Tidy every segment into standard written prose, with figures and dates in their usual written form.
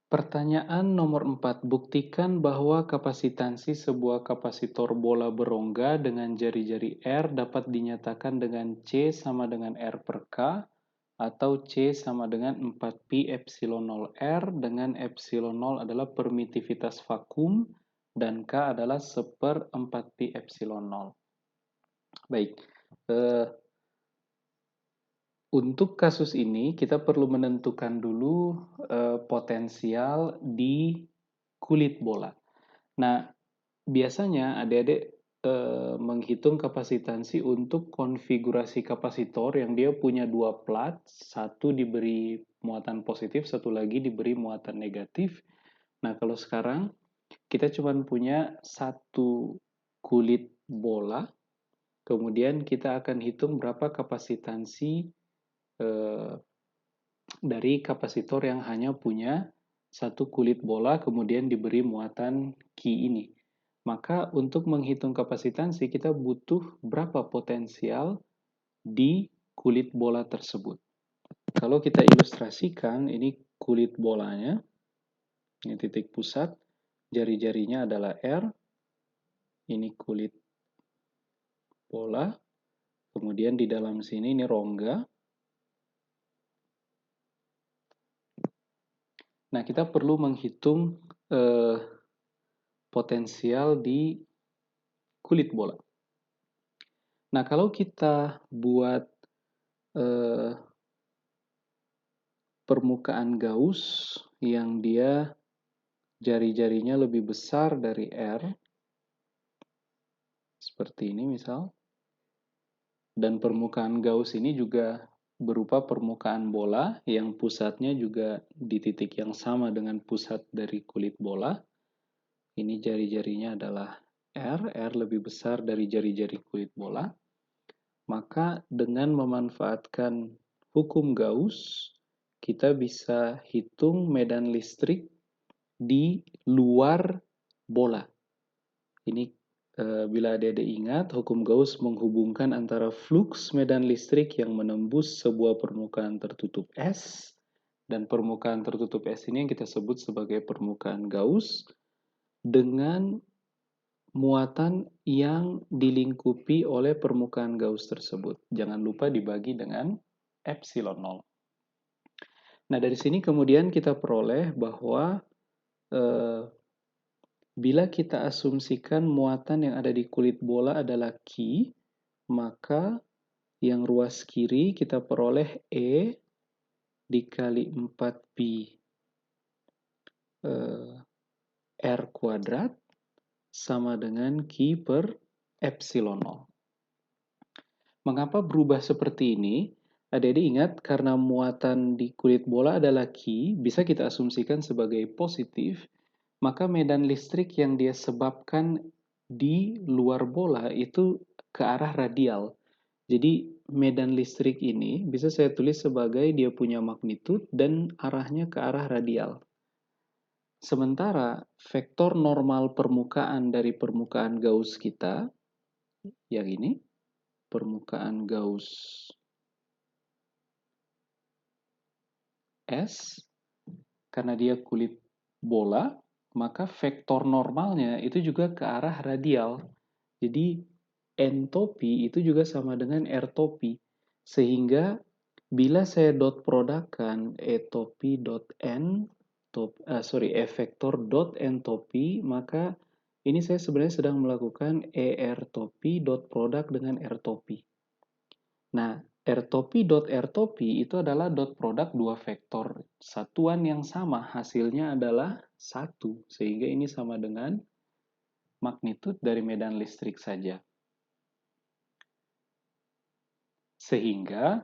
Pertanyaan nomor 4. Buktikan bahwa kapasitansi sebuah kapasitor bola berongga dengan jari-jari R dapat dinyatakan dengan C sama dengan R per K atau C sama dengan 4pi epsilon 0 R dengan epsilon 0 adalah permitivitas vakum dan K adalah 1/4pi epsilon 0. Baik, untuk kasus ini kita perlu menentukan dulu potensial di kulit bola. Nah, biasanya adik-adik menghitung kapasitansi untuk konfigurasi kapasitor yang dia punya dua plat, satu diberi muatan positif, satu lagi diberi muatan negatif. Nah, kalau sekarang kita cuma punya satu kulit bola, kemudian kita akan hitung berapa kapasitansi dari kapasitor yang hanya punya satu kulit bola kemudian diberi muatan Q ini. Maka untuk menghitung kapasitansi kita butuh berapa potensial di kulit bola tersebut. Kalau kita ilustrasikan, ini kulit bolanya, ini titik pusat, jari-jarinya adalah R, ini kulit bola, kemudian di dalam sini ini rongga. Nah, kita perlu menghitung potensial di kulit bola. Nah, kalau kita buat permukaan Gauss yang dia jari-jarinya lebih besar dari R, seperti ini misal, dan permukaan Gauss ini juga berupa permukaan bola yang pusatnya juga di titik yang sama dengan pusat dari kulit bola. Ini jari-jarinya adalah R lebih besar dari jari-jari kulit bola. Maka dengan memanfaatkan hukum Gauss, kita bisa hitung medan listrik di luar bola. Ini bila adik-adik ingat, hukum Gauss menghubungkan antara fluks medan listrik yang menembus sebuah permukaan tertutup S dan permukaan tertutup S ini yang kita sebut sebagai permukaan Gauss dengan muatan yang dilingkupi oleh permukaan Gauss tersebut. Jangan lupa dibagi dengan epsilon 0. Nah, dari sini kemudian kita peroleh bahwa bila kita asumsikan muatan yang ada di kulit bola adalah Q, maka yang ruas kiri kita peroleh E dikali 4pi R kuadrat sama dengan Q per epsilon 0. Mengapa berubah seperti ini? Adik-adik ingat, karena muatan di kulit bola adalah Q, bisa kita asumsikan sebagai positif, maka medan listrik yang dia sebabkan di luar bola itu ke arah radial. Jadi medan listrik ini bisa saya tulis sebagai dia punya magnitud dan arahnya ke arah radial. Sementara vektor normal permukaan dari permukaan Gauss kita, yang ini, permukaan Gauss S, karena dia kulit bola, maka vektor normalnya itu juga ke arah radial. Jadi entopi itu juga sama dengan R-topi. Sehingga bila saya dot produkkan E-topi dot N, E vektor dot N-topi, maka ini saya sebenarnya sedang melakukan ER-topi dot produk dengan R-topi. Nah, R-topi dot R-topi itu adalah dot produk dua vektor satuan yang sama, hasilnya adalah 1, sehingga ini sama dengan magnitud dari medan listrik saja. Sehingga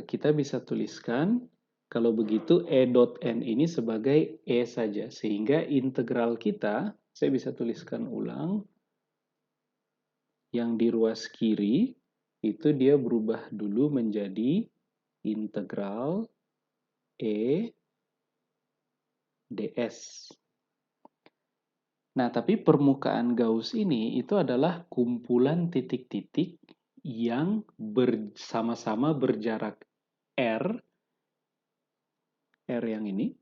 kita bisa tuliskan kalau begitu E dot N ini sebagai E saja. Sehingga integral kita, saya bisa tuliskan ulang, yang di ruas kiri itu dia berubah dulu menjadi integral E ds. Nah, tapi permukaan Gauss ini itu adalah kumpulan titik-titik yang bersama-sama berjarak R yang ini,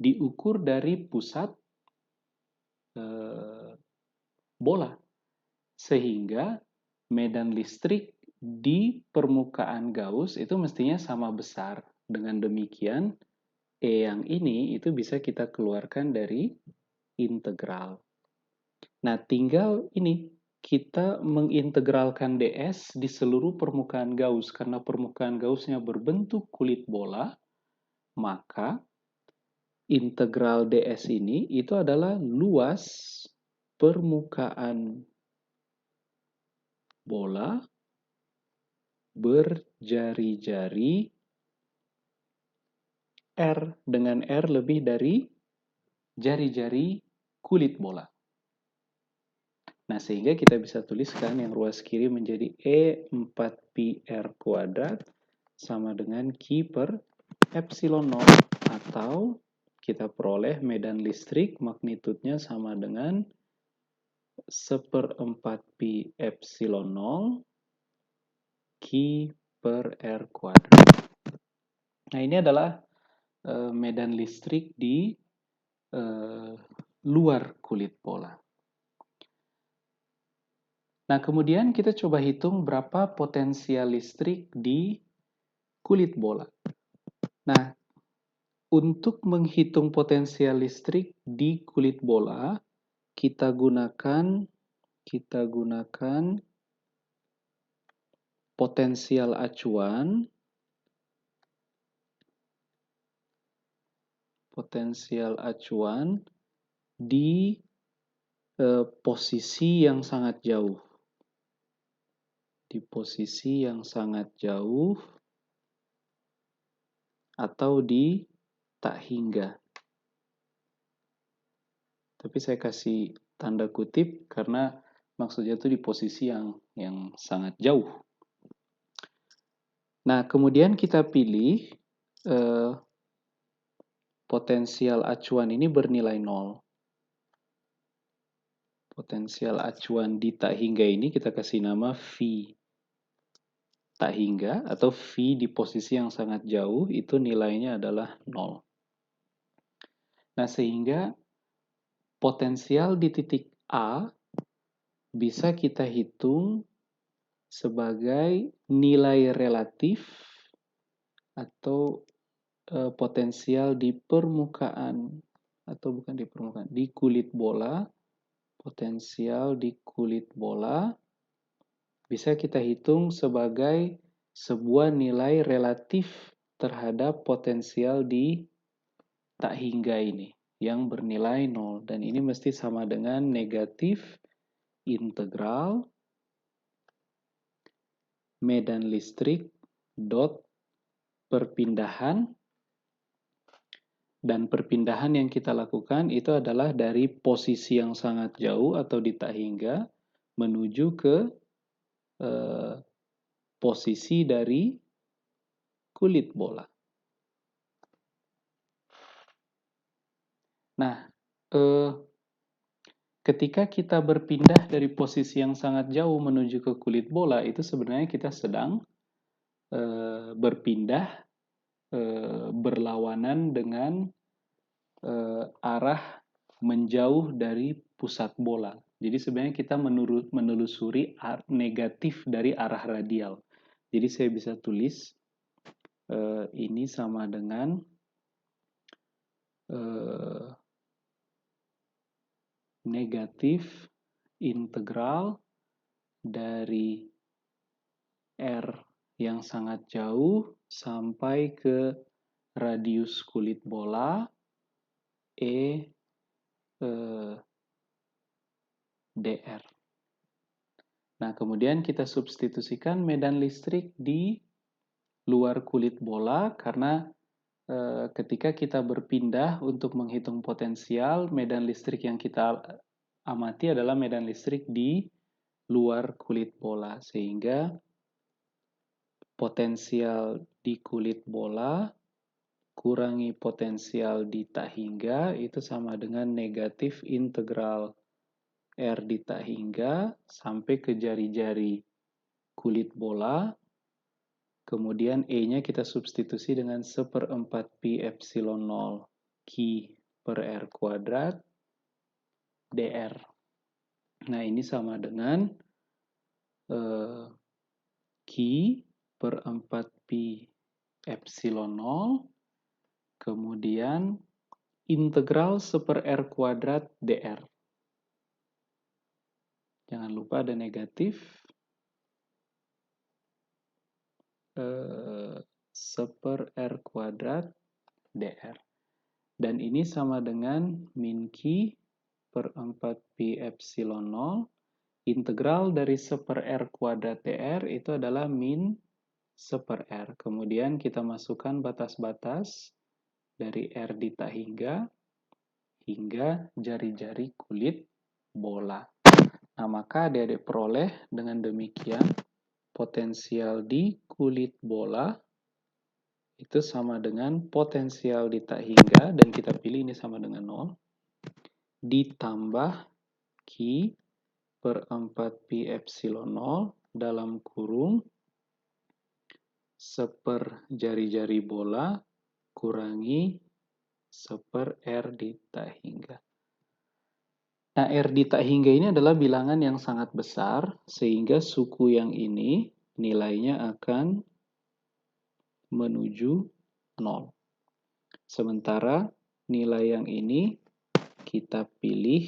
diukur dari pusat bola. Sehingga medan listrik di permukaan Gauss itu mestinya sama besar. Dengan demikian, E yang ini itu bisa kita keluarkan dari integral. Nah, tinggal ini, kita mengintegralkan ds di seluruh permukaan Gauss. Karena permukaan Gaussnya berbentuk kulit bola, maka integral ds ini itu adalah luas permukaan bola berjari-jari R dengan R lebih dari jari-jari kulit bola. Nah, sehingga kita bisa tuliskan yang ruas kiri menjadi E4πr kuadrat sama dengan Q per epsilon 0, atau kita peroleh medan listrik magnitudnya sama dengan 1/4 pi epsilon 0 Q per R kuadrat. Nah, ini adalah medan listrik di luar kulit bola. Nah, kemudian kita coba hitung berapa potensial listrik di kulit bola. Nah, untuk menghitung potensial listrik di kulit bola, kita gunakan potensial acuan di posisi yang sangat jauh. Di posisi yang sangat jauh atau di tak hingga. Tapi saya kasih tanda kutip karena maksudnya itu di posisi yang sangat jauh. Nah, kemudian kita pilih potensial acuan ini bernilai 0. Potensial acuan di tak hingga ini kita kasih nama V tak hingga, atau V di posisi yang sangat jauh itu nilainya adalah 0. Nah, sehingga potensial di titik A bisa kita hitung sebagai nilai relatif atau potensial di permukaan, atau bukan di permukaan, di kulit bola. Potensial di kulit bola bisa kita hitung sebagai sebuah nilai relatif terhadap potensial di tak hingga ini yang bernilai 0, dan ini mesti sama dengan negatif integral medan listrik dot perpindahan, dan perpindahan yang kita lakukan itu adalah dari posisi yang sangat jauh atau di tak hingga menuju ke posisi dari kulit bola. Nah, ketika kita berpindah dari posisi yang sangat jauh menuju ke kulit bola, itu sebenarnya kita sedang berpindah berlawanan dengan arah menjauh dari pusat bola. Jadi sebenarnya kita menelusuri negatif dari arah radial. Jadi saya bisa tulis ini sama dengan negatif integral dari R yang sangat jauh sampai ke radius kulit bola E dr. Nah, kemudian kita substitusikan medan listrik di luar kulit bola karena ketika kita berpindah untuk menghitung potensial, medan listrik yang kita amati adalah medan listrik di luar kulit bola, sehingga potensial di kulit bola kurangi potensial di tak hingga itu sama dengan negatif integral R di tak hingga sampai ke jari-jari kulit bola. Kemudian E-nya kita substitusi dengan 1/4 pi epsilon 0 Q Q per R kuadrat dr. Nah, ini sama dengan Q per 4 pi epsilon 0, kemudian integral 1 per R kuadrat dr. Jangan lupa ada negatif. 1 per R kuadrat dr. Dan ini sama dengan min Q per 4 pi epsilon 0. Integral dari 1 per R kuadrat dr itu adalah min 1 per R. Kemudian kita masukkan batas-batas dari R di tak hingga jari-jari kulit bola. Nah, maka adik-adik peroleh dengan demikian potensial di kulit bola itu sama dengan potensial di tak hingga, dan kita pilih ini sama dengan 0, ditambah Q per 4 pi epsilon 0 dalam kurung 1 per jari-jari bola kurangi 1 per R di tak hingga. Nah, R di tak hingga ini adalah bilangan yang sangat besar, sehingga suku yang ini nilainya akan menuju 0. Sementara nilai yang ini kita pilih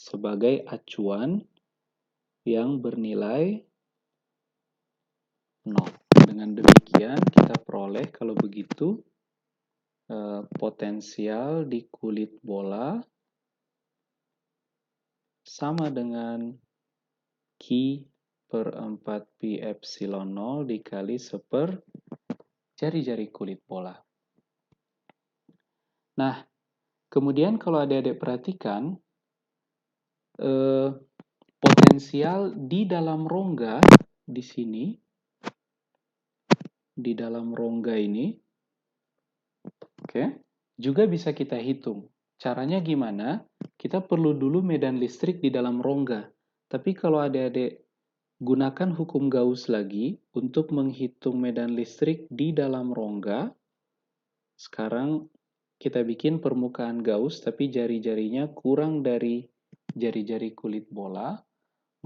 sebagai acuan yang bernilai 0. Dengan demikian kita peroleh kalau begitu potensial di kulit bola sama dengan Q per 4 pi epsilon 0 dikali 1 per jari-jari kulit bola. Nah, kemudian kalau adik-adik perhatikan, potensial di dalam rongga di sini, di dalam rongga ini, juga bisa kita hitung. Caranya gimana? Kita perlu dulu medan listrik di dalam rongga. Tapi kalau adik-adik gunakan hukum Gauss lagi untuk menghitung medan listrik di dalam rongga, sekarang kita bikin permukaan Gauss tapi jari-jarinya kurang dari jari-jari kulit bola,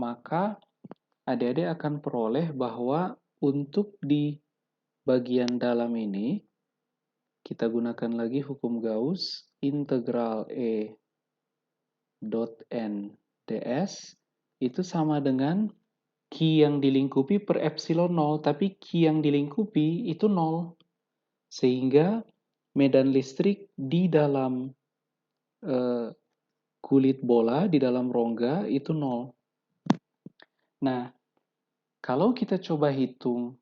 maka adik-adik akan peroleh bahwa untuk di bagian dalam ini, kita gunakan lagi hukum Gauss, integral E dot N ds itu sama dengan Q yang dilingkupi per epsilon 0, tapi Q yang dilingkupi itu 0. Sehingga medan listrik di dalam kulit bola, di dalam rongga itu 0. Nah, kalau kita coba hitung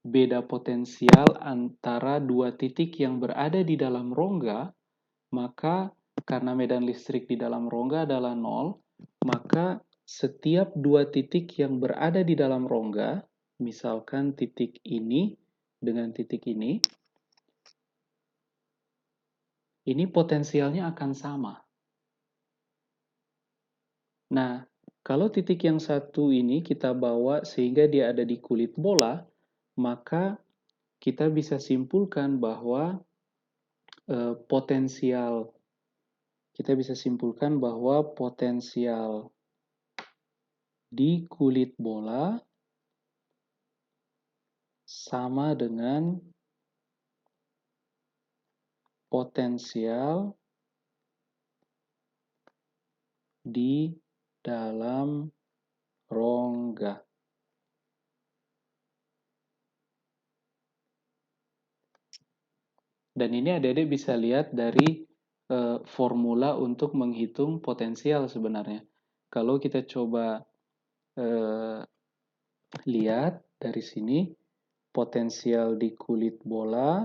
beda potensial antara dua titik yang berada di dalam rongga, maka karena medan listrik di dalam rongga adalah 0, maka setiap dua titik yang berada di dalam rongga, misalkan titik ini dengan titik ini potensialnya akan sama. Nah, kalau titik yang satu ini kita bawa sehingga dia ada di kulit bola, maka kita bisa simpulkan bahwa potensial di kulit bola sama dengan potensial di dalam rongga. Dan ini adik-adik bisa lihat dari formula untuk menghitung potensial sebenarnya. Kalau kita coba lihat dari sini, potensial di kulit bola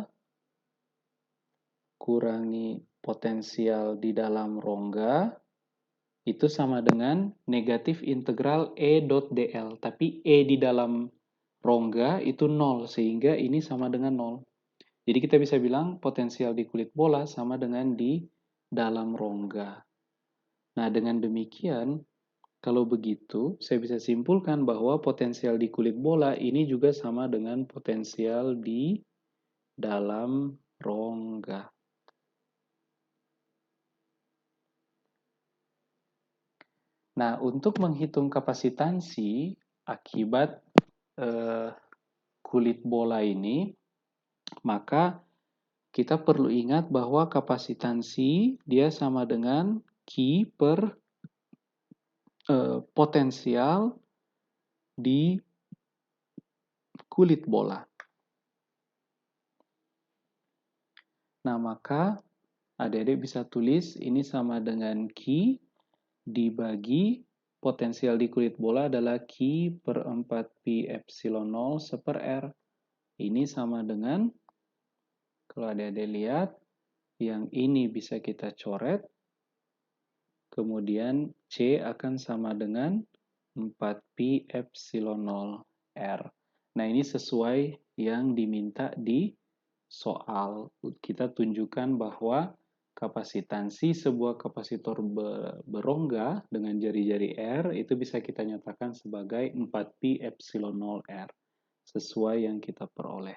kurangi potensial di dalam rongga itu sama dengan negatif integral E dot dl. Tapi E di dalam rongga itu 0, sehingga ini sama dengan 0. Jadi kita bisa bilang potensial di kulit bola sama dengan di dalam rongga. Nah, dengan demikian, kalau begitu, saya bisa simpulkan bahwa potensial di kulit bola ini juga sama dengan potensial di dalam rongga. Nah, untuk menghitung kapasitansi akibat kulit bola ini, maka kita perlu ingat bahwa kapasitansi dia sama dengan Q per potensial di kulit bola. Nah, maka adik-adik bisa tulis ini sama dengan Q dibagi potensial di kulit bola adalah Q per 4Pi epsilon 0 seper R. Ini sama dengan, kalau adik-adik lihat, yang ini bisa kita coret, kemudian C akan sama dengan 4Pi epsilon 0 R. Nah, ini sesuai yang diminta di soal. Kita tunjukkan bahwa kapasitansi sebuah kapasitor berongga dengan jari-jari R itu bisa kita nyatakan sebagai 4Pi epsilon 0 R. Sesuai yang kita peroleh.